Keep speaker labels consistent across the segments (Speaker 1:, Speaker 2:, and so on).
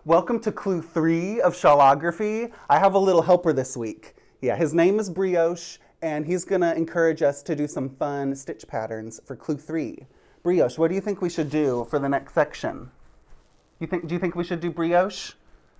Speaker 1: Welcome to clue 3 of Shawlography. I have a little helper this week. Yeah, his name is Brioche, and he's gonna encourage us to do some fun stitch patterns for clue 3. Brioche, what do you think we should do for the next section? Do you think we should do Brioche?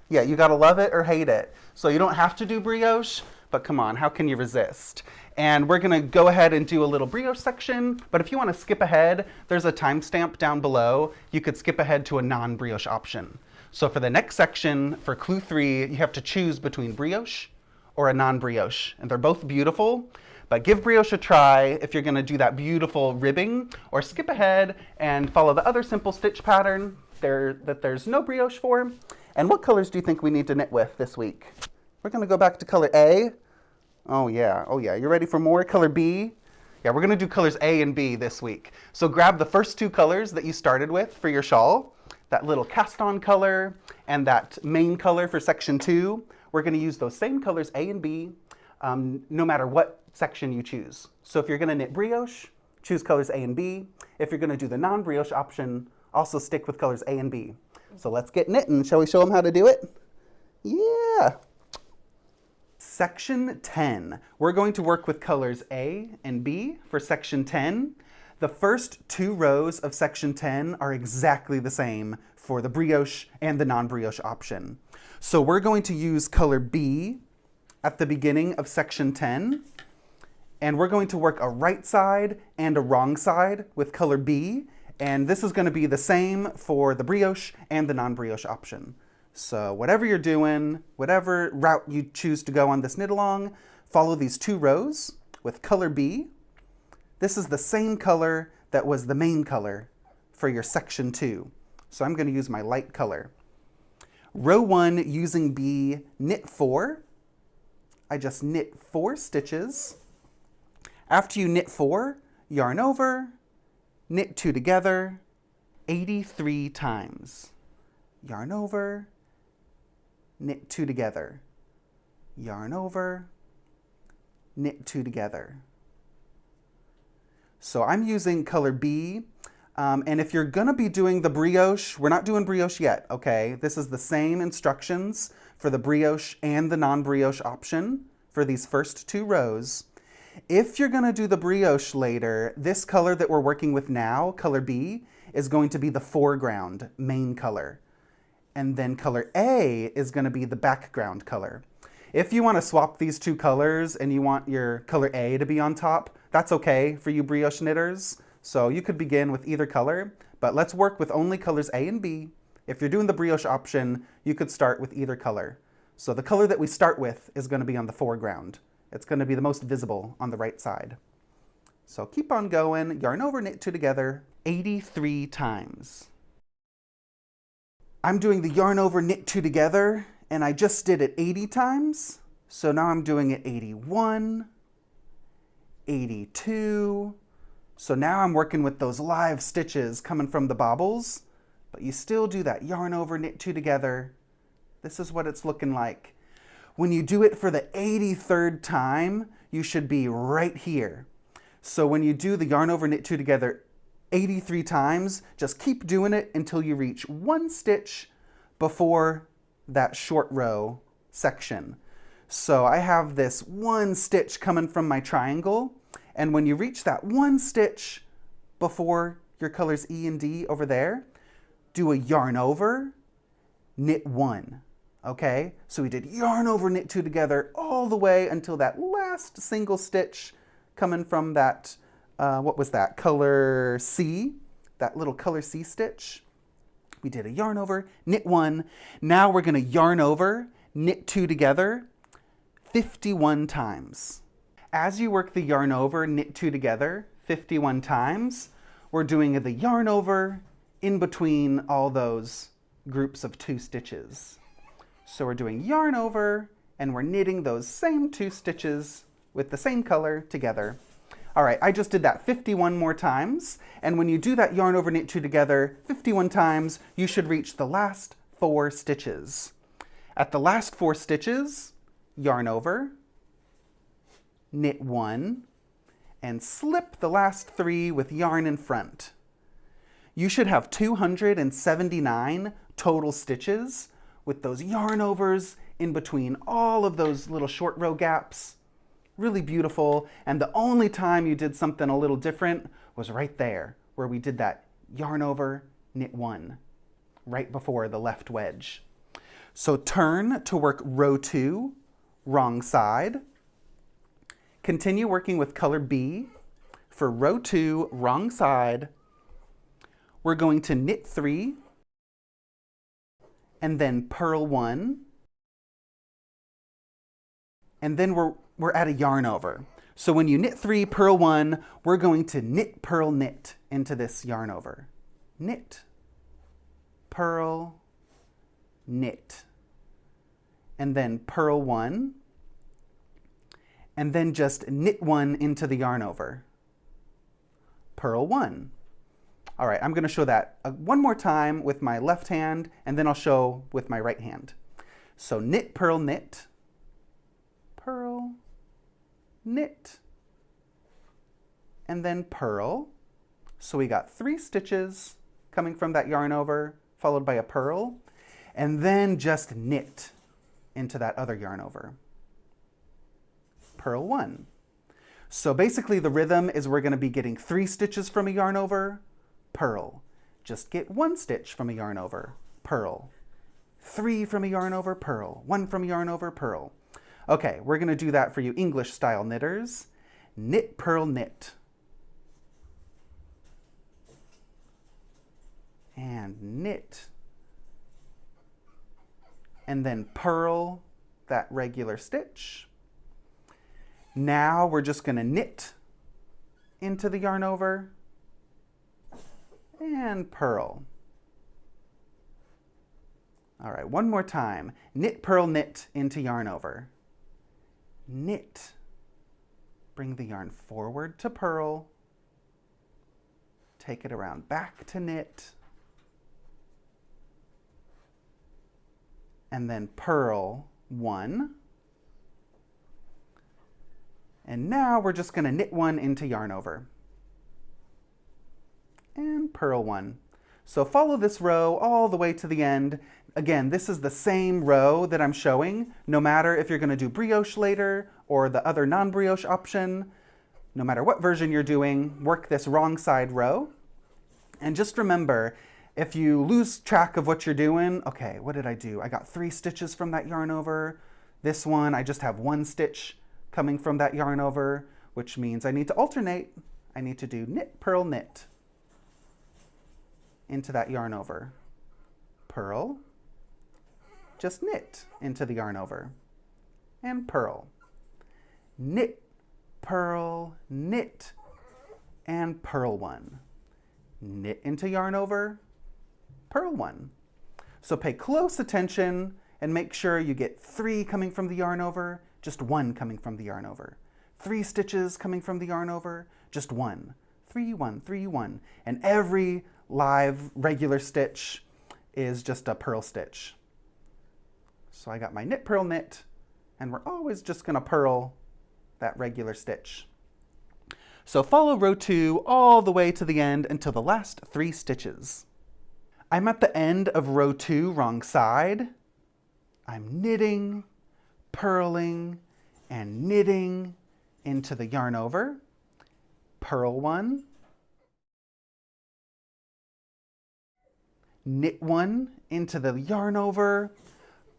Speaker 1: Yeah, you gotta love it or hate it. So you don't have to do Brioche, but come on, how can you resist? And we're gonna go ahead and do a little Brioche section, but if you wanna skip ahead, there's a timestamp down below. You could skip ahead to a non-Brioche option. So for the next section, for clue 3, you have to choose between Brioche or a non-Brioche. And they're both beautiful, but give Brioche a try if you're gonna do that beautiful ribbing, or skip ahead and follow the other simple stitch pattern that there's no Brioche for. And what colors do you think we need to knit with this week? We're gonna go back to color A. Oh yeah. You ready for more? Color B? Yeah, we're gonna do colors A and B this week. So grab the first 2 colors that you started with for your shawl, that little cast-on color and that main color for section 2. We're gonna use those same colors A and B, no matter what section you choose. So if you're gonna knit Brioche, choose colors A and B. If you're gonna do the non-Brioche option, also stick with colors A and B. So let's get knitting. Shall we show them how to do it? Yeah. Section 10. We're going to work with colors A and B for section 10. The first 2 rows of section 10 are exactly the same for the Brioche and the non-Brioche option. So we're going to use color B at the beginning of section 10, and we're going to work a right side and a wrong side with color B, and this is going to be the same for the Brioche and the non-Brioche option. So whatever you're doing, whatever route you choose to go on this knit along, follow these 2 rows with color B. This is the same color that was the main color for your section 2. So I'm going to use my light color. Row 1 using B, knit 4. I just knit 4 stitches. After you knit 4, yarn over, knit 2 together 83 times. Yarn over, knit 2 together. Yarn over, knit 2 together. So I'm using color B, and if you're gonna be doing the Brioche, we're not doing Brioche yet, okay? This is the same instructions for the Brioche and the non-Brioche option for these first 2 rows. If you're gonna do the Brioche later, this color that we're working with now, color B, is going to be the foreground main color. And then color A is gonna be the background color. If you wanna swap these 2 colors and you want your color A to be on top, that's okay for you Brioche knitters. So you could begin with either color, but let's work with only colors A and B. If you're doing the Brioche option, you could start with either color. So the color that we start with is gonna be on the foreground. It's gonna be the most visible on the right side. So keep on going, yarn over, knit 2 together 83 times. I'm doing the yarn over, knit 2 together, and I just did it 80 times. So now I'm doing it 81, 82. So now I'm working with those live stitches coming from the bobbles, but you still do that yarn over, knit 2 together. This is what it's looking like. When you do it for the 83rd time, you should be right here. So when you do the yarn over, knit 2 together 83 times, just keep doing it until you reach 1 stitch before that short row section. So I have this 1 stitch coming from my triangle, and when you reach that 1 stitch before your colors E and D over there, do a yarn over, knit 1. Okay, so we did yarn over, knit 2 together all the way until that last single stitch coming from that, what was that, color C, that little color C stitch. We did a yarn over, knit 1. Now we're gonna yarn over, knit 2 together 51 times. As you work the yarn over, knit 2 together 51 times, we're doing the yarn over in between all those groups of 2 stitches. So we're doing yarn over, and we're knitting those same 2 stitches with the same color together. All right, I just did that 51 more times, and when you do that yarn over, knit 2 together 51 times, you should reach the last 4 stitches. At the last 4 stitches, yarn over, knit 1, and slip the last 3 with yarn in front. You should have 279 total stitches with those yarn overs in between all of those little short row gaps. Really beautiful. And the only time you did something a little different was right there, where we did that yarn over, knit one, right before the left wedge. So turn to work row 2, wrong side. Continue working with color B. For row 2, wrong side, we're going to knit 3, and then purl 1, and then we're at a yarn over. So when you knit 3, purl 1, we're going to knit, purl, knit into this yarn over. Knit, purl, knit, and then purl 1, and then just knit 1 into the yarn over. Purl 1. All right, I'm going to show that one more time with my left hand, and then I'll show with my right hand. So knit, purl, knit, purl, knit, and then purl. So we got 3 stitches coming from that yarn over, followed by a purl, and then just knit into that other yarn over. Purl 1. So basically the rhythm is we're going to be getting 3 stitches from a yarn over, purl. Just get 1 stitch from a yarn over, purl. 3 from a yarn over, purl. 1 from a yarn over, purl. Okay, we're going to do that for you English style knitters. Knit, purl, knit. And knit. And then purl that regular stitch. Now we're just going to knit into the yarn over and purl. All right, one more time. Knit, purl, knit into yarn over. Knit. Bring the yarn forward to purl. Take it around back to knit. And then purl 1. And now we're just going to knit 1 into yarn over. And purl 1. So follow this row all the way to the end. Again, this is the same row that I'm showing, no matter if you're going to do brioche later or the other non-brioche option. No matter what version you're doing, work this wrong side row. And just remember, if you lose track of what you're doing, okay, what did I do? I got 3 stitches from that yarn over. This one, I just have 1 stitch coming from that yarn over, which means I need to alternate. I need to do knit, purl, knit into that yarn over. Purl, just knit into the yarn over, and purl. Knit, purl, knit, and purl 1. Knit into yarn over, purl 1. So pay close attention and make sure you get 3 coming from the yarn over, just 1 coming from the yarn over. 3 stitches coming from the yarn over, just 1. 3, 1, 3, 1. And every live regular stitch is just a purl stitch. So I got my knit, purl, knit, and we're always just going to purl that regular stitch. So follow row 2 all the way to the end until the last 3 stitches. I'm at the end of row 2, wrong side. I'm knitting, purling, and knitting into the yarn over. Purl 1. Knit 1 into the yarn over,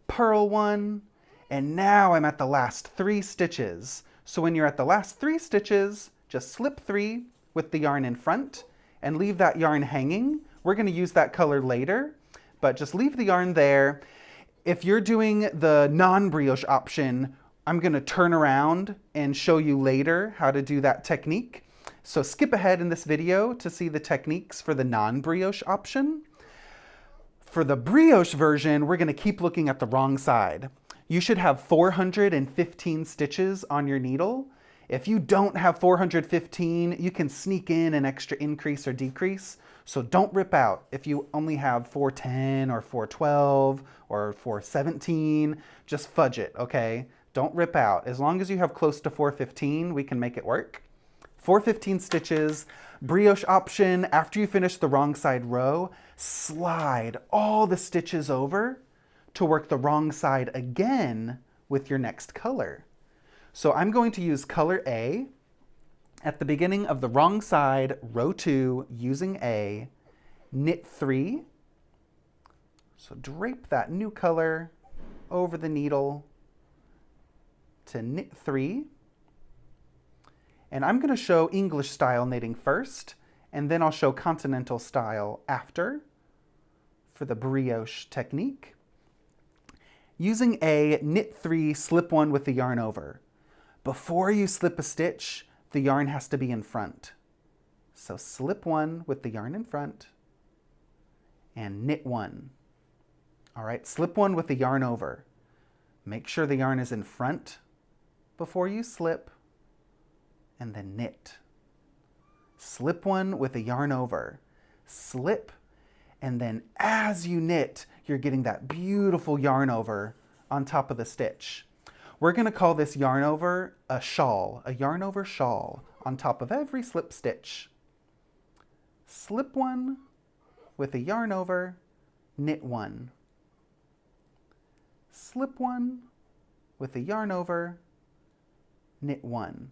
Speaker 1: purl 1, and now I'm at the last 3 stitches. So when you're at the last 3 stitches, just slip 3 with the yarn in front and leave that yarn hanging. We're going to use that color later, but just leave the yarn there. If you're doing the non-brioche option, I'm going to turn around and show you later how to do that technique. So skip ahead in this video to see the techniques for the non-brioche option. For the brioche version, we're going to keep looking at the wrong side. You should have 415 stitches on your needle. If you don't have 415, you can sneak in an extra increase or decrease. So don't rip out. If you only have 410 or 412 or 417, just fudge it, okay? Don't rip out. As long as you have close to 415, we can make it work. 415 stitches. Brioche option, after you finish the wrong side row, slide all the stitches over to work the wrong side again with your next color. So I'm going to use color A at the beginning of the wrong side, row 2, using A, knit 3. So drape that new color over the needle to knit 3. And I'm going to show English style knitting first, and then I'll show continental style after for the brioche technique. Using A, knit 3, slip 1 with the yarn over. Before you slip a stitch, the yarn has to be in front. So slip 1 with the yarn in front and knit 1. All right, slip 1 with the yarn over. Make sure the yarn is in front before you slip, and then knit. Slip 1 with the yarn over. Slip, and then as you knit, you're getting that beautiful yarn over on top of the stitch. We're going to call this yarn over a shawl, a yarn over shawl on top of every slip stitch. Slip 1 with a yarn over, knit 1. Slip 1 with a yarn over, knit 1.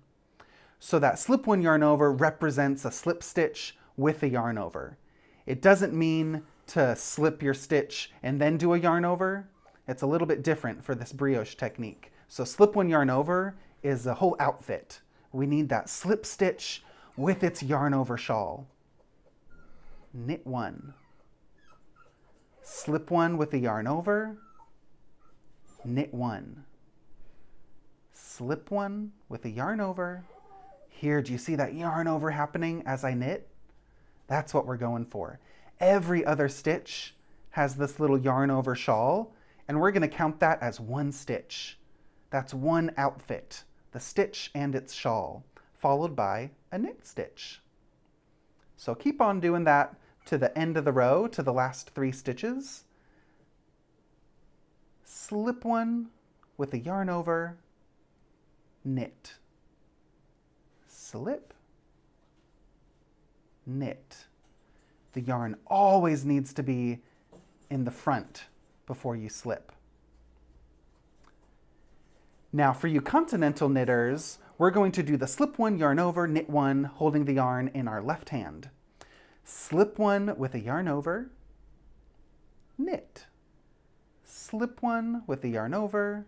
Speaker 1: So that slip 1 yarn over represents a slip stitch with a yarn over. It doesn't mean to slip your stitch and then do a yarn over. It's a little bit different for this brioche technique. So slip 1 yarn over is a whole outfit. We need that slip stitch with its yarn over shawl. Knit 1. Slip 1 with the yarn over, knit 1. Slip 1 with the yarn over. Here, do you see that yarn over happening as I knit? That's what we're going for. Every other stitch has this little yarn over shawl, and we're going to count that as one stitch. That's one outfit, the stitch and its shawl, followed by a knit stitch. So keep on doing that to the end of the row, to the last 3 stitches. Slip 1 with a yarn over, knit. Slip, knit. The yarn always needs to be in the front before you slip. Now for you continental knitters, we're going to do the slip 1, yarn over, knit 1, holding the yarn in our left hand. Slip 1 with a yarn over, knit. Slip 1 with a yarn over,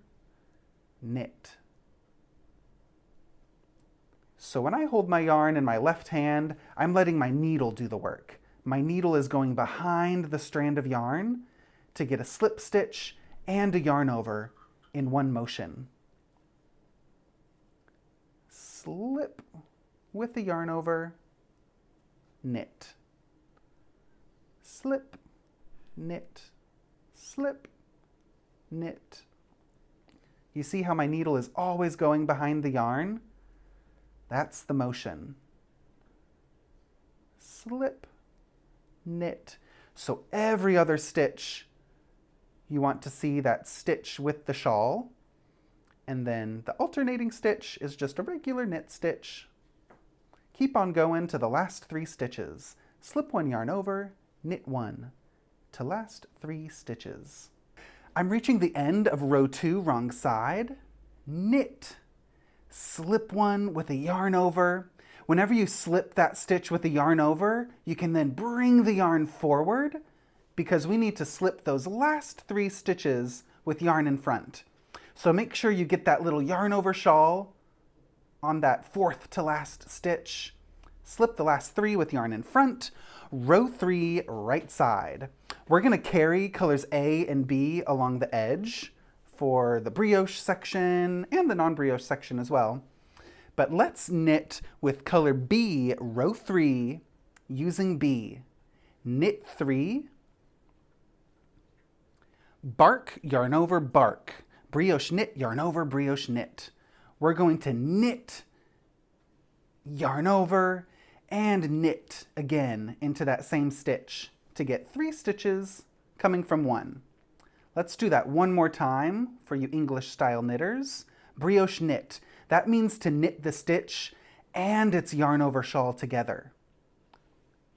Speaker 1: knit. So when I hold my yarn in my left hand, I'm letting my needle do the work. My needle is going behind the strand of yarn to get a slip stitch and a yarn over in one motion. Slip with the yarn over, knit. Slip, knit, slip, knit. You see how my needle is always going behind the yarn? That's the motion. Slip, knit. So every other stitch, you want to see that stitch with the shawl. And then the alternating stitch is just a regular knit stitch. Keep on going to the last 3 stitches. Slip 1 yarn over, knit 1 to last 3 stitches. I'm reaching the end of row 2, wrong side. Knit. Slip 1 with a yarn over. Whenever you slip that stitch with the yarn over, you can then bring the yarn forward because we need to slip those last 3 stitches with yarn in front. So make sure you get that little yarn over shawl on that 4th to last stitch. Slip the last 3 with yarn in front. Row 3, right side. We're going to carry colors A and B along the edge for the brioche section and the non-brioche section as well. But let's knit with color B, row 3, using B. Knit 3, bark, yarn over, bark. Brioche knit, yarn over, brioche knit. We're going to knit, yarn over, and knit again into that same stitch to get 3 stitches coming from 1. Let's do that one more time for you English style knitters. Brioche knit. That means to knit the stitch and its yarn over shawl together.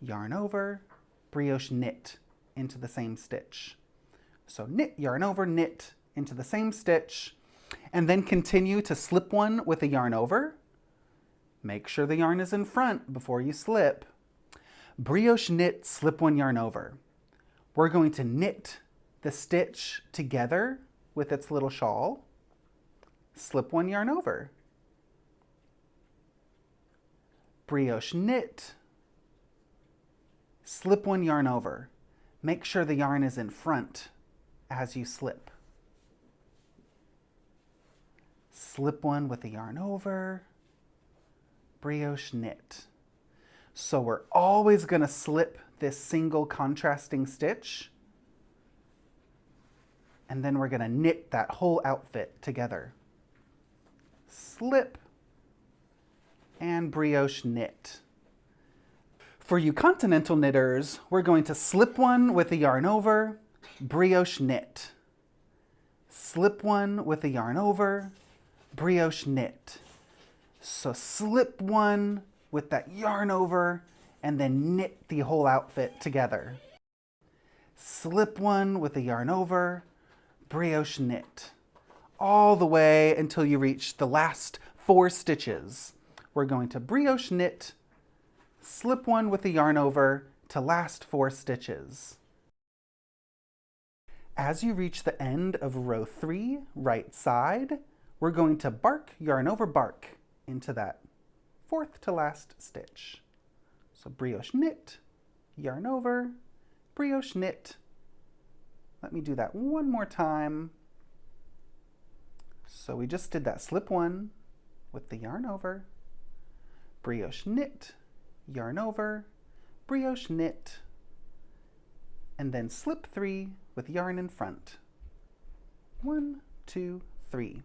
Speaker 1: Yarn over, brioche knit into the same stitch. So knit, yarn over, knit into the same stitch, and then continue to slip one with a yarn over. Make sure the yarn is in front before you slip. Brioche knit, slip one yarn over. We're going to knit the stitch together with its little shawl. Slip one yarn over. Brioche knit, slip one yarn over. Make sure the yarn is in front as you slip. Slip one with a yarn over. Brioche knit. So we're always going to slip this single contrasting stitch, and then we're going to knit that whole outfit together. Slip and brioche knit. For you continental knitters, we're going to slip one with a yarn over, brioche knit. Slip one with a yarn over, brioche knit. So slip one with that yarn over and then knit the whole outfit together. Slip one with a yarn over, brioche knit. All the way until you reach the last 4 stitches. We're going to brioche knit, slip one with a yarn over to last 4 stitches. As you reach the end of row 3, right side, we're going to bark, yarn over, bark into that 4th to last stitch. So brioche knit, yarn over, brioche knit. Let me do that one more time. So we just did that slip one with the yarn over, brioche knit, yarn over, brioche knit, and then slip 3 with yarn in front. 1, 2, 3.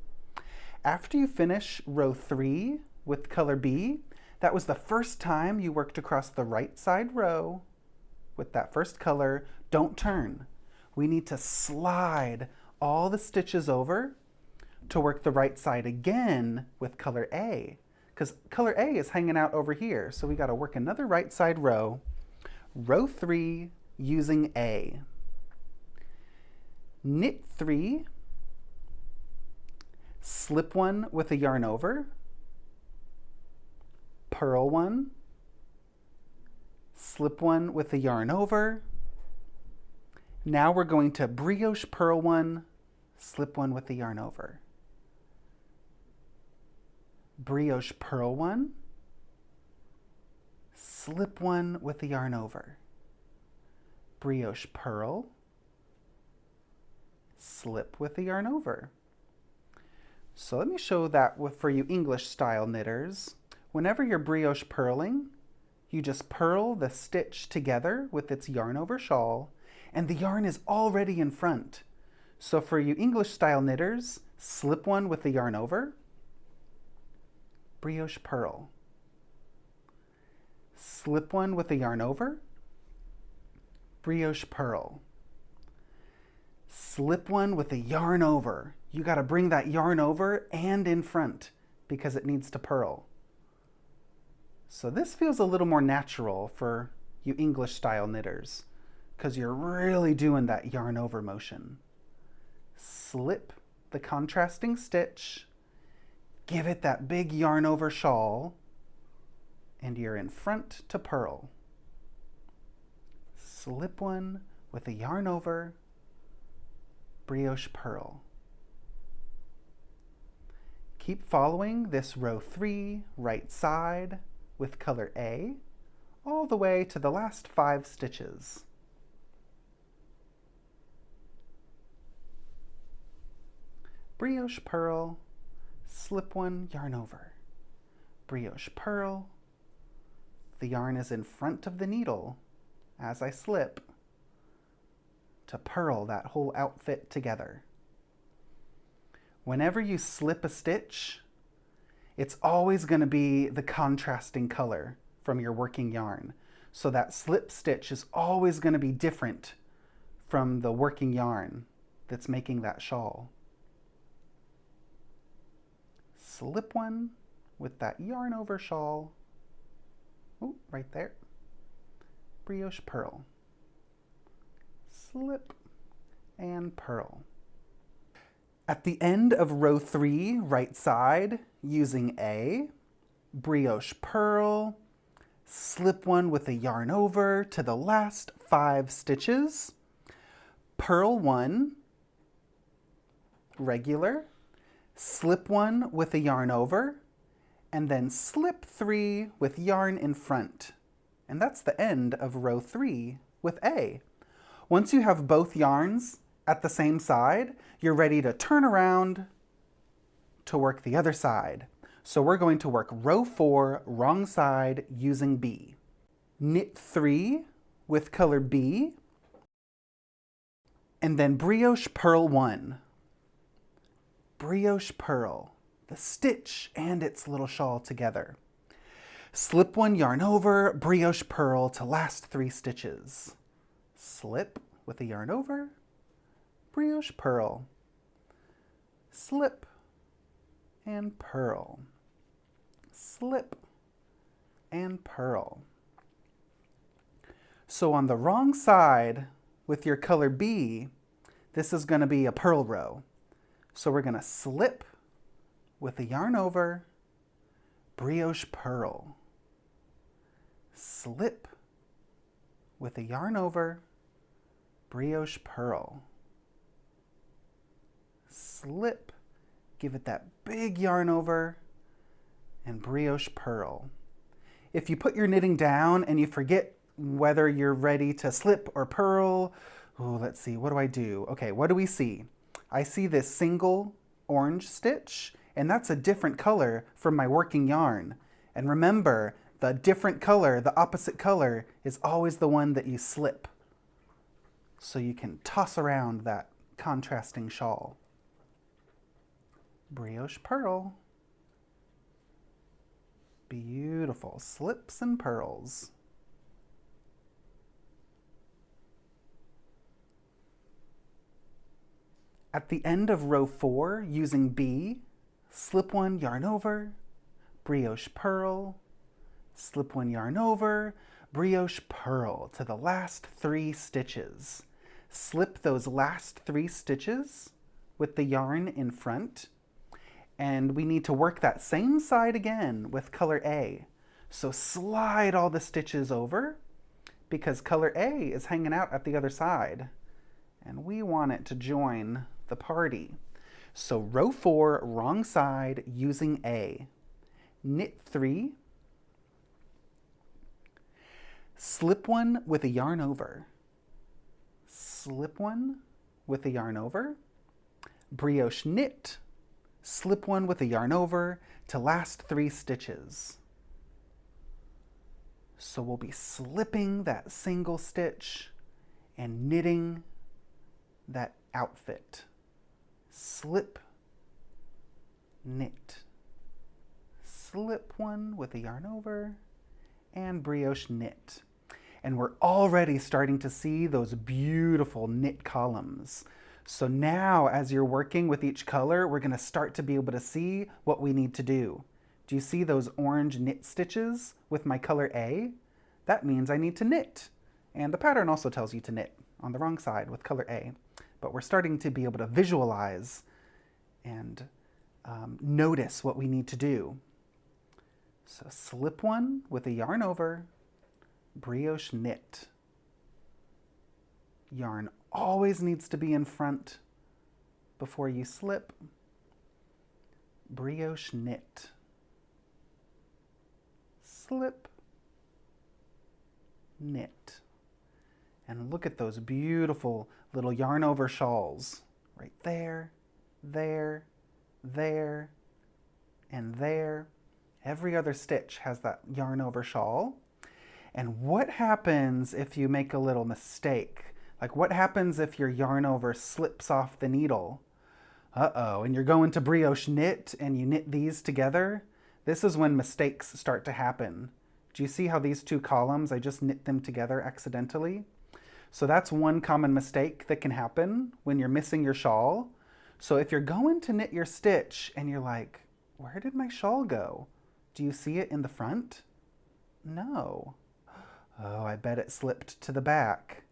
Speaker 1: After you finish row 3 with color B, that was the first time you worked across the right side row with that first color. Don't turn. We need to slide all the stitches over to work the right side again with color A, because color A is hanging out over here. So we got to work another right side row, row 3 using A. Knit 3, slip one with a yarn over, purl one, slip one with a yarn over. Now we're going to brioche purl one, slip one with a yarn over. Brioche purl one, slip one with a yarn over. Brioche purl, slip with a yarn over. So let me show that for you English style knitters. Whenever you're brioche purling, you just purl the stitch together with its yarn over shawl, and the yarn is already in front. So for you English style knitters, slip one with the yarn over, brioche purl. Slip one with a yarn over, brioche purl. Slip one with a yarn over. You got to bring that yarn over and in front because it needs to purl. So this feels a little more natural for you English style knitters because you're really doing that yarn over motion. Slip the contrasting stitch, give it that big yarn over shawl, and you're in front to purl. Slip one with a yarn over, brioche purl. Keep following this row 3 right side with color A all the way to the last 5 stitches. Brioche purl, slip one, yarn over. Brioche purl. The yarn is in front of the needle as I slip to purl that whole outfit together. Whenever you slip a stitch, it's always going to be the contrasting color from your working yarn. So that slip stitch is always going to be different from the working yarn that's making that shawl. Slip one with that yarn over shawl. Oh, right there. Brioche purl. Slip, and purl. At the end of row 3, right side, using A, brioche purl, slip one with a yarn over to the last 5 stitches, purl 1, regular, slip 1 with a yarn over, and then slip 3 with yarn in front. And that's the end of row 3 with A. Once you have both yarns at the same side, you're ready to turn around to work the other side. So we're going to work row 4, wrong side, using B. Knit 3 with color B, and then brioche purl 1. Brioche purl, the stitch and its little shawl together. Slip 1 yarn over, brioche purl to last 3 stitches. Slip with a yarn over, brioche purl, slip and purl, slip and purl. So on the wrong side with your color B, this is going to be a purl row. So we're going to slip with a yarn over, brioche purl, slip with a yarn over, brioche purl, slip, give it that big yarn over, and brioche purl. If you put your knitting down and you forget whether you're ready to slip or purl, oh, let's see, what do I do? Okay, what do we see? I see this single orange stitch, and that's a different color from my working yarn. And remember, the different color, the opposite color, is always the one that you slip. So you can toss around that contrasting shawl. Brioche purl. Beautiful slips and purls. At the end of row 4, using B, slip 1 yarn over, brioche purl, slip 1 yarn over, brioche purl to the last 3 stitches. Slip those last 3 stitches with the yarn in front, and we need to work that same side again with color A. So slide all the stitches over because color A is hanging out at the other side, and we want it to join the party. So row 4, wrong side, using A. Knit 3, slip 1 with a yarn over, slip 1 with a yarn over, brioche knit, slip 1 with a yarn over to last 3 stitches. So we'll be slipping that single stitch and knitting that outfit. Slip, knit, slip 1 with a yarn over, and brioche knit. And we're already starting to see those beautiful knit columns. So now as you're working with each color, we're going to start to be able to see what we need to do. Do you see those orange knit stitches with my color A? That means I need to knit. And the pattern also tells you to knit on the wrong side with color A. But we're starting to be able to visualize and notice what we need to do. So slip 1 with a yarn over, brioche knit. Yarn always needs to be in front before you slip. Brioche knit. Slip, knit. And look at those beautiful little yarn over shawls right there, there, there, and there. Every other stitch has that yarn over shawl. And what happens if you make a little mistake? Like what happens if your yarn over slips off the needle? Uh-oh, and you're going to brioche knit and you knit these together? This is when mistakes start to happen. Do you see how these 2 columns, I just knit them together accidentally? So that's one common mistake that can happen when you're missing your shawl. So if you're going to knit your stitch and you're like, where did my shawl go? Do you see it in the front? No. Oh, I bet it slipped to the back.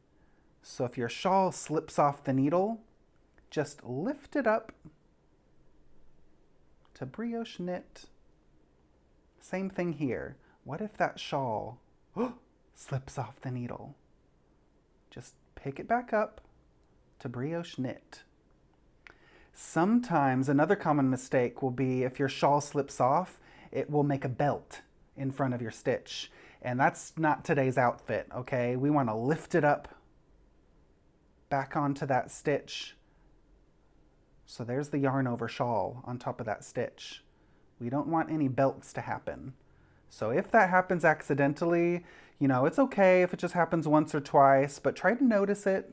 Speaker 1: So if your shawl slips off the needle, just lift it up to brioche knit. Same thing here. What if that shawl slips off the needle? Just pick it back up to brioche knit. Sometimes another common mistake will be if your shawl slips off, it will make a belt in front of your stitch. And that's not today's outfit, okay? We want to lift it up back onto that stitch. So there's the yarn over shawl on top of that stitch. We don't want any belts to happen. So if that happens accidentally, you know, it's okay if it just happens once or twice, but try to notice it.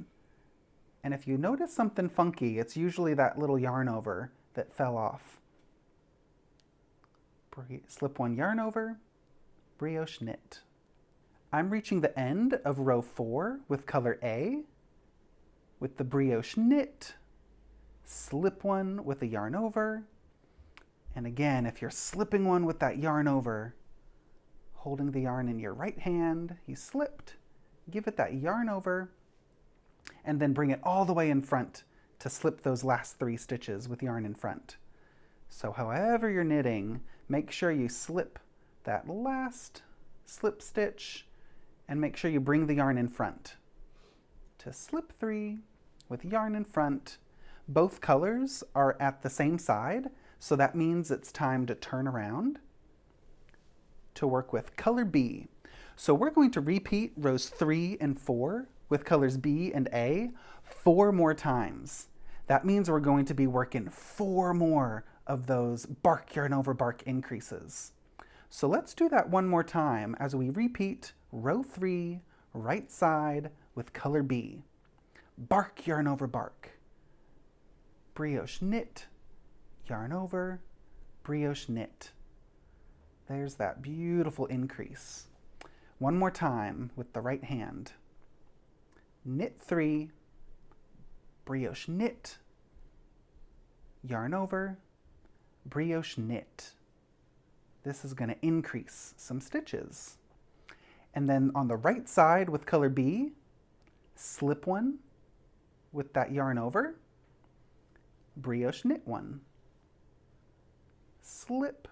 Speaker 1: And if you notice something funky, it's usually that little yarn over that fell off. Slip one yarn over, brioche knit. I'm reaching the end of row 4 with color A. With the brioche knit, slip one with a yarn over. And again, if you're slipping one with that yarn over, holding the yarn in your right hand, you slipped, give it that yarn over, and then bring it all the way in front to slip those last 3 stitches with yarn in front. So however you're knitting, make sure you slip that last slip stitch and make sure you bring the yarn in front to slip 3 with yarn in front. Both colors are at the same side, so that means it's time to turn around to work with color B. So we're going to repeat rows 3 and 4 with colors B and A 4 more times. That means we're going to be working 4 more of those bark yarn over bark increases. So let's do that one more time as we repeat row 3, right side with color B. Bark yarn over bark. Brioche knit, yarn over, brioche knit. There's that beautiful increase. One more time with the right hand. Knit 3, brioche knit, yarn over, brioche knit. This is going to increase some stitches. And then on the right side with color B, slip one with that yarn over, brioche knit one, slip,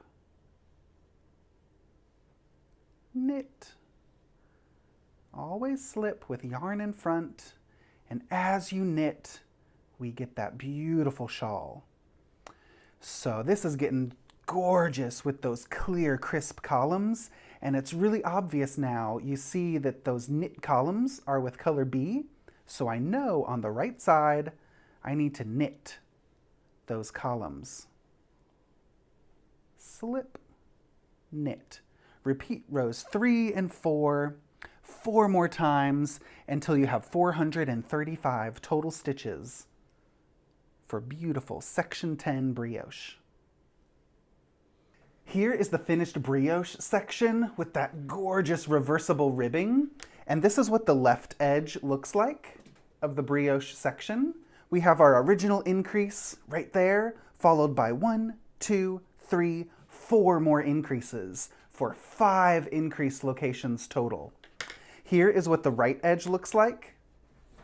Speaker 1: knit. Always slip with yarn in front, and as you knit, we get that beautiful shawl. So this is getting gorgeous with those clear, crisp columns, and it's really obvious now. You see that those knit columns are with color B, so I know on the right side, I need to knit those columns. Slip, knit. Repeat rows 3 and 4, 4 more times until you have 435 total stitches for beautiful section 10 brioche. Here is the finished brioche section with that gorgeous reversible ribbing. And this is what the left edge looks like of the brioche section. We have our original increase right there, followed by 1, 2, 3, 4 more increases for 5 increased locations total. Here is what the right edge looks like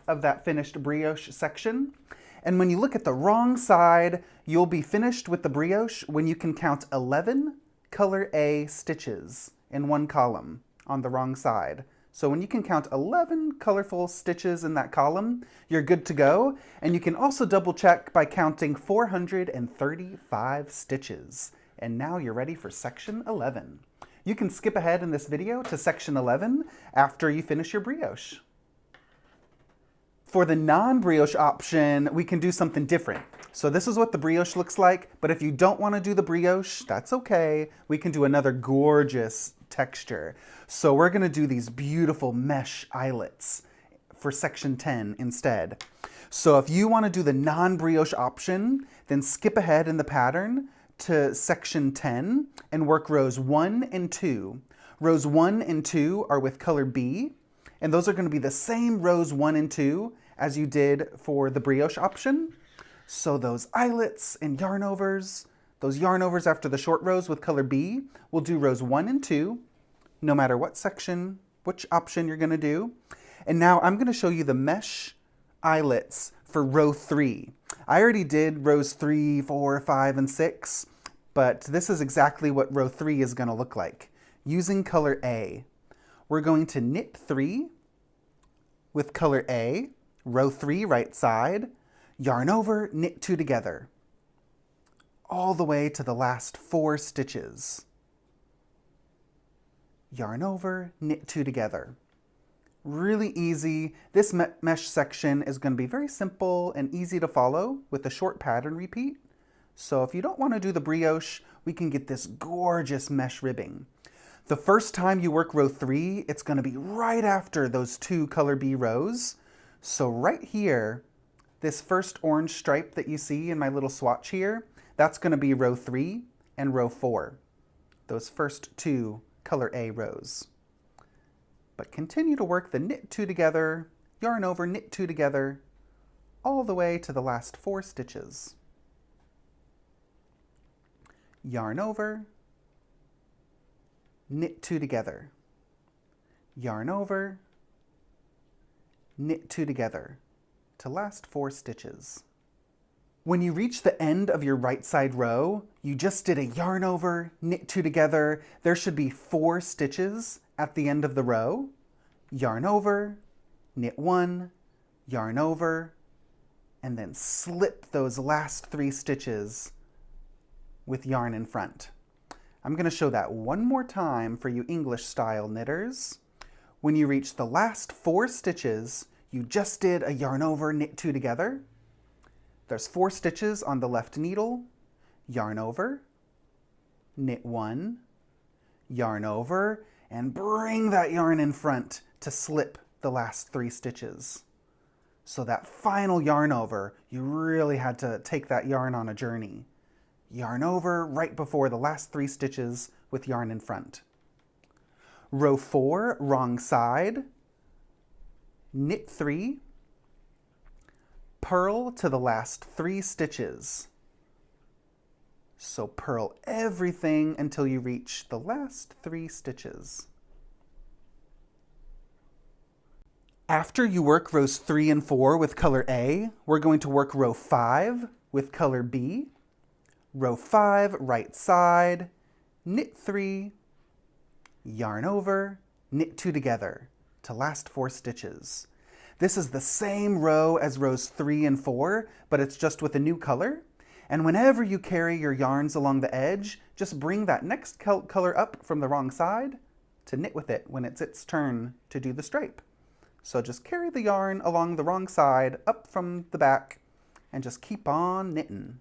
Speaker 1: of that finished brioche section. And when you look at the wrong side, you'll be finished with the brioche when you can count 11 color A stitches in one column on the wrong side. So when you can count 11 colorful stitches in that column, you're good to go. And you can also double check by counting 435 stitches. And now you're ready for section 11. You can skip ahead in this video to section 11 after you finish your brioche. For the non-brioche option, we can do something different. So this is what the brioche looks like, but if you don't want to do the brioche, that's okay. We can do another gorgeous texture. So we're going to do these beautiful mesh eyelets for section 10 instead. So if you want to do the non-brioche option, then skip ahead in the pattern to section 10 and work rows 1 and 2. Rows 1 and 2 are with color B, and those are going to be the same rows 1 and 2 as you did for the brioche option. So those eyelets and yarn overs, those yarn overs after the short rows with color B, we'll do rows 1 and 2, no matter what section, which option you're going to do. And now I'm going to show you the mesh eyelets for row 3. I already did rows 3, 4, 5, and 6, but this is exactly what row 3 is going to look like. Using color A, we're going to knit 3 with color A, row 3 right side, yarn over, knit 2 together, all the way to the last 4 stitches. Yarn over, knit 2 together. Really easy. This mesh section is going to be very simple and easy to follow with a short pattern repeat. So if you don't want to do the brioche, we can get this gorgeous mesh ribbing. The first time you work row 3, it's going to be right after those 2 color B rows. So right here, this first orange stripe that you see in my little swatch here, that's going to be row 3 and row 4. Those first 2 color A rows. But continue to work the knit 2 together, yarn over, knit 2 together, all the way to the last 4 stitches. Yarn over, knit 2 together, yarn over, knit 2 together, to last 4 stitches. When you reach the end of your right side row, you just did a yarn over, knit 2 together. There should be 4 stitches at the end of the row. Yarn over, knit 1, yarn over, and then slip those last 3 stitches with yarn in front. I'm going to show that one more time for you English style knitters. When you reach the last 4 stitches, you just did a yarn over, knit 2 together. There's 4 stitches on the left needle, yarn over, knit 1, yarn over, and bring that yarn in front to slip the last 3 stitches. So that final yarn over, you really had to take that yarn on a journey. Yarn over right before the last 3 stitches with yarn in front. Row 4, wrong side, knit 3, purl to the last 3 stitches. So purl everything until you reach the last 3 stitches. After you work rows 3 and 4 with color A, we're going to work row 5 with color B. Row 5, right side, knit 3, yarn over, knit 2 together to last 4 stitches. This is the same row as rows 3 and 4, but it's just with a new color. And whenever you carry your yarns along the edge, just bring that next color up from the wrong side to knit with it when it's its turn to do the stripe. So just carry the yarn along the wrong side up from the back and just keep on knitting.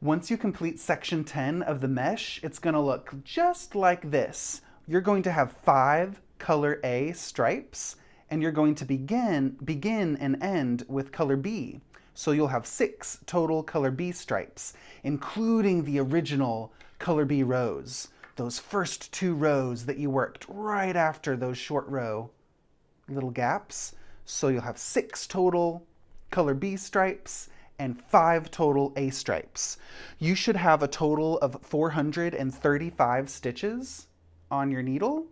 Speaker 1: Once you complete section 10 of the mesh, it's going to look just like this. You're going to have 5 color A stripes, and you're going to begin and end with color B. So you'll have 6 total color B stripes, including the original color B rows. Those first 2 rows that you worked right after those short row little gaps. So you'll have 6 total color B stripes and 5 total A stripes. You should have a total of 435 stitches on your needle,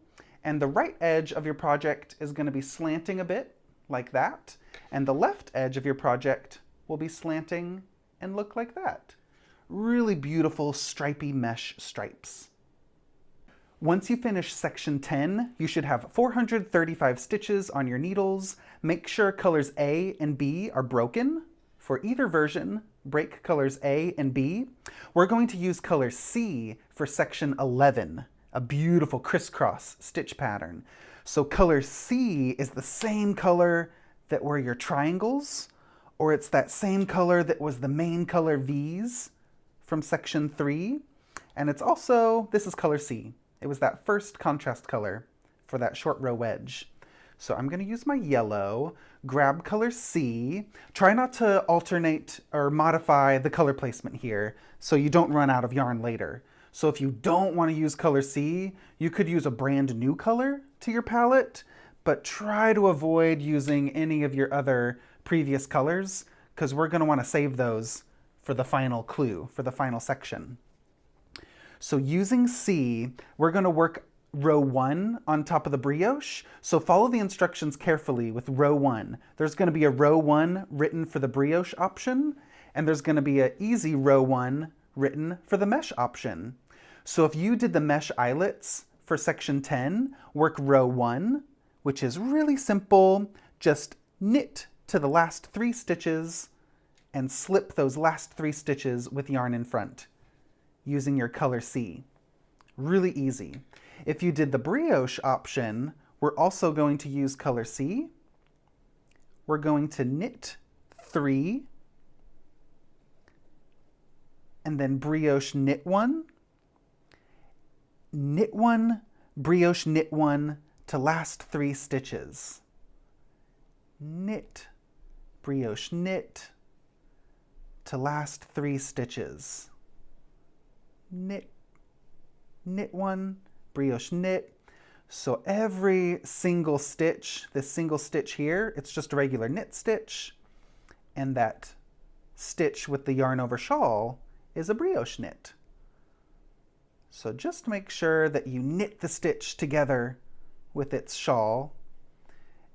Speaker 1: and the right edge of your project is going to be slanting a bit like that, and the left edge of your project will be slanting and look like that. Really beautiful stripy mesh stripes. Once you finish section 10, you should have 435 stitches on your needles. Make sure colors A and B are broken. For either version, break colors A and B. We're going to use color C for section 11, a beautiful crisscross stitch pattern. So color C is the same color that were your triangles, or it's that same color that was the main color V's from section 3. And it's also, this is color C. It was that first contrast color for that short row wedge. So I'm going to use my yellow, grab color C. Try not to alternate or modify the color placement here so you don't run out of yarn later. So if you don't want to use color C, you could use a brand new color to your palette, but try to avoid using any of your other previous colors because we're going to want to save those for the final clue, for the final section. So using C, we're going to work row 1 on top of the brioche. So follow the instructions carefully with row 1. There's going to be a row 1 written for the brioche option, and there's going to be an easy row 1 written for the mesh option. So if you did the mesh eyelets for section 10, work row 1, which is really simple. Just knit to the last 3 stitches and slip those last 3 stitches with yarn in front using your color C. Really easy. If you did the brioche option, we're also going to use color C. We're going to knit 3 and then brioche knit 1, knit 1, brioche knit 1 to last 3 stitches. Knit, brioche knit to last 3 stitches. Knit, knit 1, brioche knit. So every single stitch, this single stitch here, it's just a regular knit stitch, and that stitch with the yarn over shawl is a brioche knit. So just make sure that you knit the stitch together with its shawl,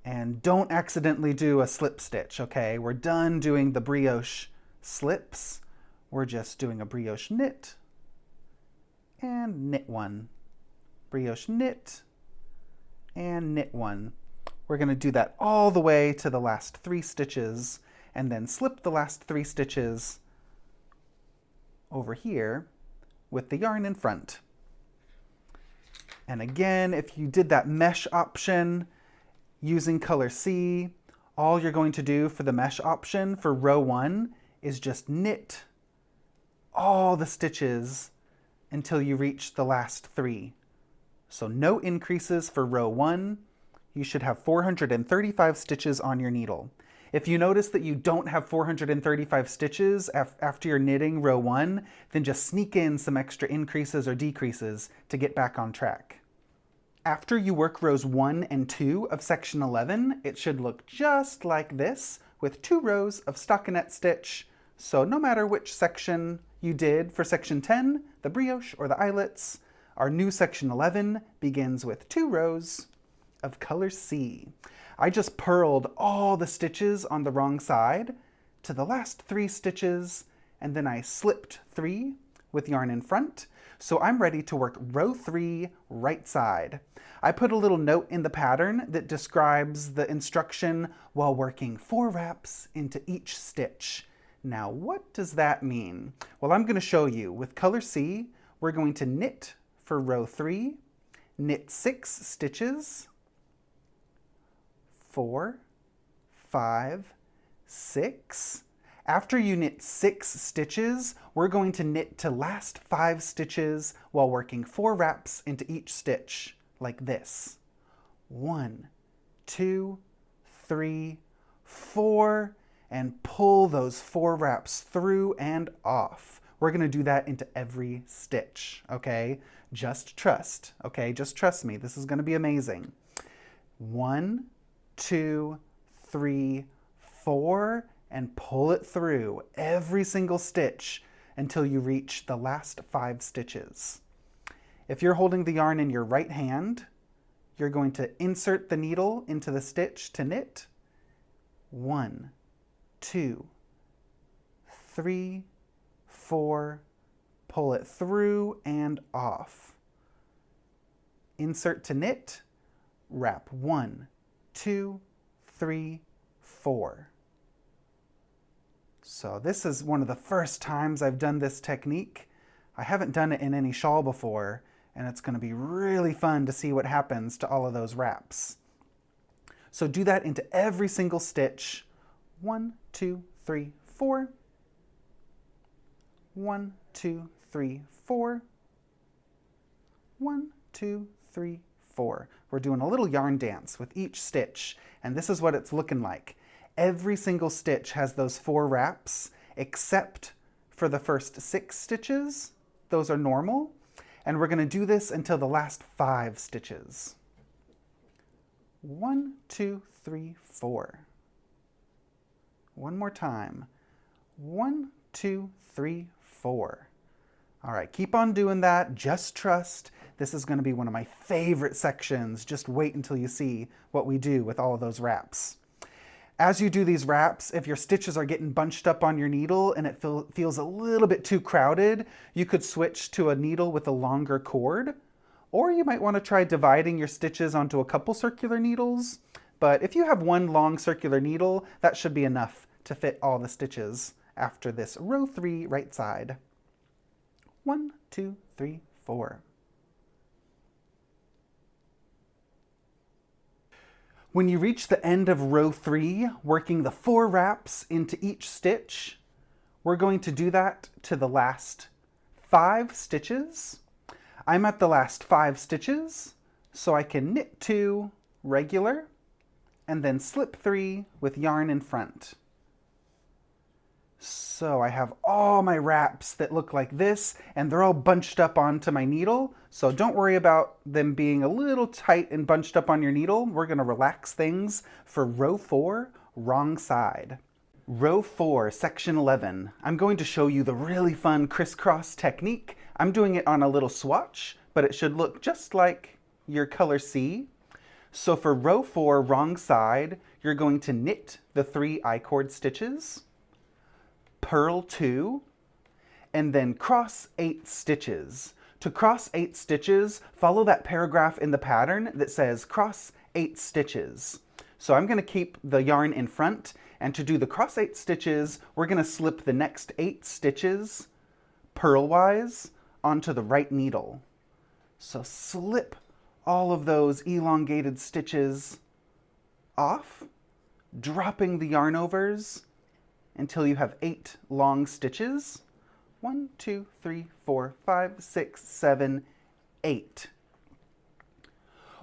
Speaker 1: and don't accidentally do a slip stitch, okay? We're done doing the brioche slips. We're just doing a brioche knit and knit 1. Brioche knit and knit 1. We're going to do that all the way to the last 3 stitches, and then slip the last 3 stitches over here with the yarn in front. And again, if you did that mesh option using color C, all you're going to do for the mesh option for row 1 is just knit all the stitches until you reach the last 3. So no increases for row 1. You should have 435 stitches on your needle. If you notice that you don't have 435 stitches after you're knitting row 1, then just sneak in some extra increases or decreases to get back on track. After you work rows 1 and 2 of section 11, it should look just like this with 2 rows of stockinette stitch. So no matter which section you did for section 10, the brioche or the eyelets, our new section 11 begins with 2 rows of color C. I just purled all the stitches on the wrong side to the last 3 stitches, and then I slipped 3 with yarn in front. So I'm ready to work row 3 right side. I put a little note in the pattern that describes the instruction while working 4 wraps into each stitch. Now what does that mean? Well, I'm going to show you. With color C, we're going to knit for row 3, knit 6 stitches, 4, 5, 6. After you knit 6 stitches, we're going to knit to last 5 stitches while working 4 wraps into each stitch, like this. 1, 2, 3, 4, and pull those 4 wraps through and off. We're going to do that into every stitch, okay? Just trust, okay? Just trust me. This is going to be amazing. 1, 2, 3, 4, and pull it through every single stitch until you reach the last 5 stitches. If you're holding the yarn in your right hand, you're going to insert the needle into the stitch to knit. 1, 2, 3, 4, pull it through and off. Insert to knit, wrap 1, 2, 3, 4. So this is one of the first times I've done this technique. I haven't done it in any shawl before, and it's going to be really fun to see what happens to all of those wraps. So do that into every single stitch. 1, 2, 3, 4. 1, 2, 3, 4. 1, 2, 3, 4. We're doing a little yarn dance with each stitch, and this is what it's looking like. Every single stitch has those 4 wraps, except for the first 6 stitches. Those are normal, and we're going to do this until the last 5 stitches. 1, 2, 3, 4. One more time. 1, 2, 3, 4. All right, keep on doing that. Just trust This is going to be one of my favorite sections. Just wait until you see what we do with all of those wraps. As you do these wraps, if your stitches are getting bunched up on your needle and it feels a little bit too crowded, you could switch to a needle with a longer cord. Or you might want to try dividing your stitches onto a couple circular needles. But if you have one long circular needle, that should be enough to fit all the stitches after this row 3 right side. 1, 2, 3, 4. When you reach the end of row 3, working the 4 wraps into each stitch, we're going to do that to the last 5 stitches. I'm at the last 5 stitches, so I can knit 2 regular and then slip 3 with yarn in front. So I have all my wraps that look like this, and they're all bunched up onto my needle. So don't worry about them being a little tight and bunched up on your needle. We're going to relax things for row 4, wrong side. Row 4, section 11. I'm going to show you the really fun crisscross technique. I'm doing it on a little swatch, but it should look just like your color C. So for row 4, wrong side, you're going to knit the 3 I-cord stitches, purl 2, and then cross 8 stitches. To cross 8 stitches, follow that paragraph in the pattern that says cross 8 stitches. So I'm going to keep the yarn in front, and to do the cross 8 stitches, we're going to slip the next 8 stitches purlwise onto the right needle. So slip all of those elongated stitches off, dropping the yarn overs until you have 8 long stitches. 1, 2, 3, 4, 5, 6, 7, 8.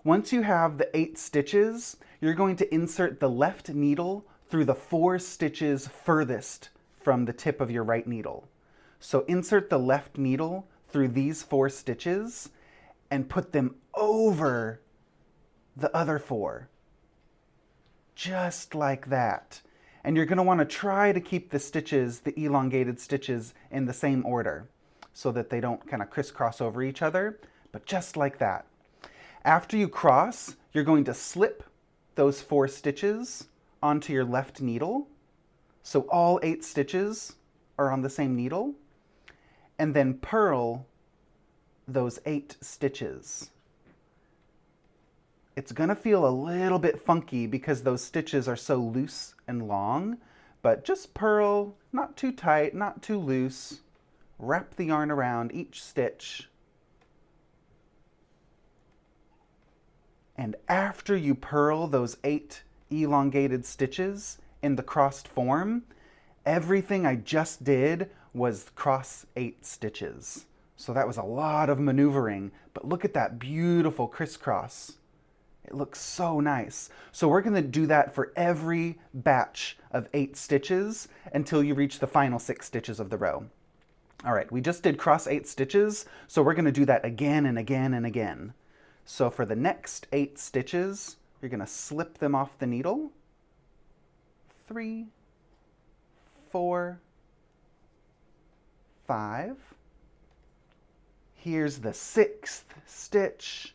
Speaker 1: Once you have the 8 stitches, you're going to insert the left needle through the 4 stitches furthest from the tip of your right needle. So insert the left needle through these 4 stitches and put them over the other 4. Just like that. And you're going to want to try to keep the stitches, the elongated stitches, in the same order so that they don't kind of crisscross over each other, but just like that. After you cross, you're going to slip those 4 stitches onto your left needle, so all 8 stitches are on the same needle, and then purl those 8 stitches. It's going to feel a little bit funky because those stitches are so loose and long, but just purl, not too tight, not too loose. Wrap the yarn around each stitch. And after you purl those 8 elongated stitches in the crossed form, everything I just did was cross 8 stitches. So that was a lot of maneuvering, but look at that beautiful crisscross. It looks so nice. So we're going to do that for every batch of 8 stitches until you reach the final 6 stitches of the row. All right, we just did cross 8 stitches, so we're going to do that again and again and again. So for the next 8 stitches, you're going to slip them off the needle. 3, 4, 5. Here's the 6th stitch.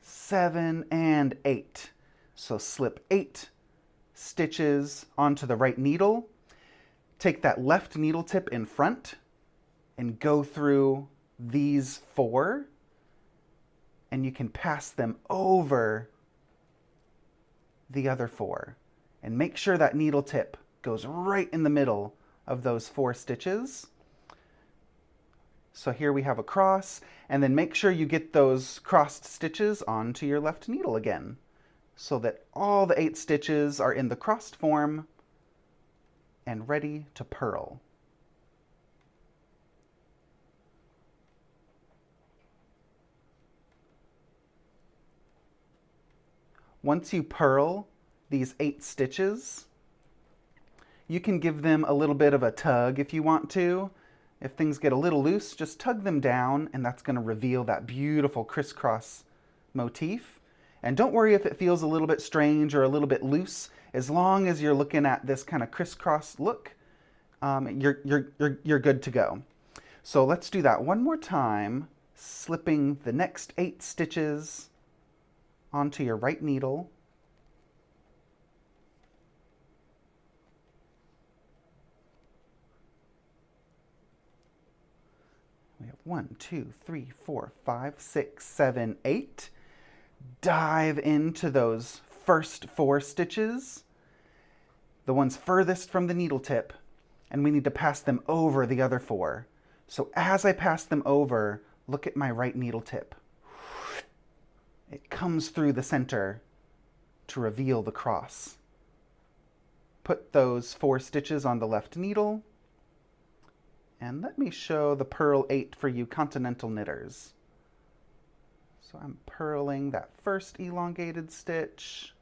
Speaker 1: 7 and 8. So slip 8 stitches onto the right needle. Take that left needle tip in front and go through these 4. And you can pass them over the other 4. And make sure that needle tip goes right in the middle of those 4 stitches. So here we have a cross, and then make sure you get those crossed stitches onto your left needle again, so that all the 8 stitches are in the crossed form and ready to purl. Once you purl these 8 stitches, you can give them a little bit of a tug if you want to. If things get a little loose, just tug them down, and that's going to reveal that beautiful crisscross motif. And don't worry if it feels a little bit strange or a little bit loose. As long as you're looking at this kind of crisscross look, you're good to go. So let's do that one more time. slipping the next 8 stitches onto your right needle. We have 1, 2, 3, 4, 5, 6, 7, 8. Dive into those first 4 stitches, the ones furthest from the needle tip, and we need to pass them over the other 4. So as I pass them over, look at my right needle tip. It comes through the center to reveal the cross. Put those 4 stitches on the left needle, and let me show the purl 8 for you continental knitters. So I'm purling that first elongated stitch,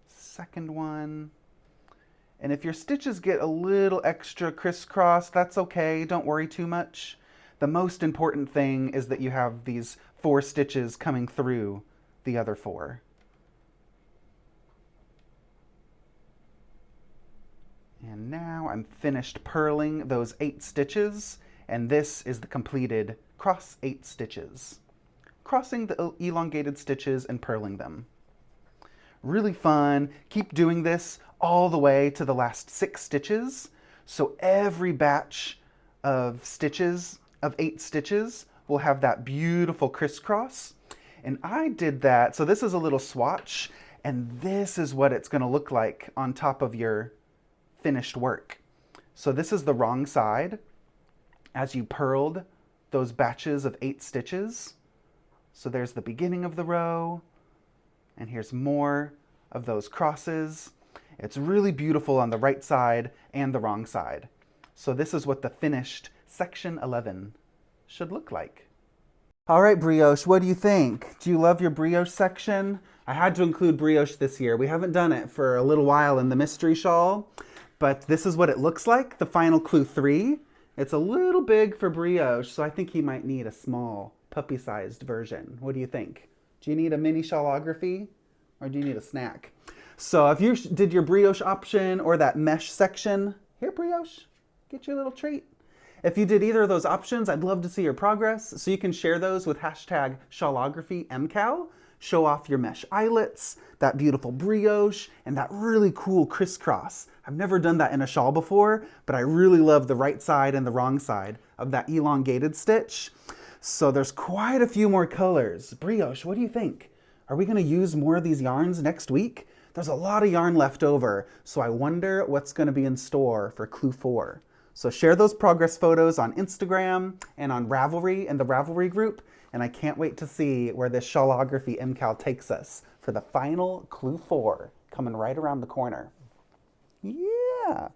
Speaker 1: second one, and if your stitches get a little extra crisscross, that's okay, don't worry too much. The most important thing is that you have these 4 stitches coming through the other 4. And now I'm finished purling those 8 stitches, and this is the completed cross 8 stitches. Crossing the elongated stitches and purling them. Really fun. Keep doing this all the way to the last 6 stitches. So every batch of stitches, of 8 stitches, will have that beautiful crisscross. And I did that, so this is a little swatch, and this is what it's going to look like on top of your finished work. So this is the wrong side as you purled those batches of 8 stitches. So there's the beginning of the row, and here's more of those crosses. It's really beautiful on the right side and the wrong side. So this is what the finished section 11 should look like. All right, Brioche, what do you think? Do you love your brioche section? I had to include brioche this year. We haven't done it for a little while in the mystery shawl, but this is what it looks like, the final clue 3. It's a little big for brioche, so I think he might need a small, puppy-sized version. What do you think? Do you need a mini shawlography, or do you need a snack? So if you did your brioche option or that mesh section, here, brioche, get your little treat. If you did either of those options, I'd love to see your progress, so you can share those with hashtag ShawlographyMCal. Show off your mesh eyelets, that beautiful brioche, and that really cool crisscross. I've never done that in a shawl before, but I really love the right side and the wrong side of that elongated stitch. So there's quite a few more colors. Brioche, what do you think? Are we going to use more of these yarns next week? There's a lot of yarn left over, so I wonder what's going to be in store for clue 4. So share those progress photos on Instagram and on Ravelry in the Ravelry group, and I can't wait to see where this Shawlography MCal takes us for the final clue 4 coming right around the corner. Yeah!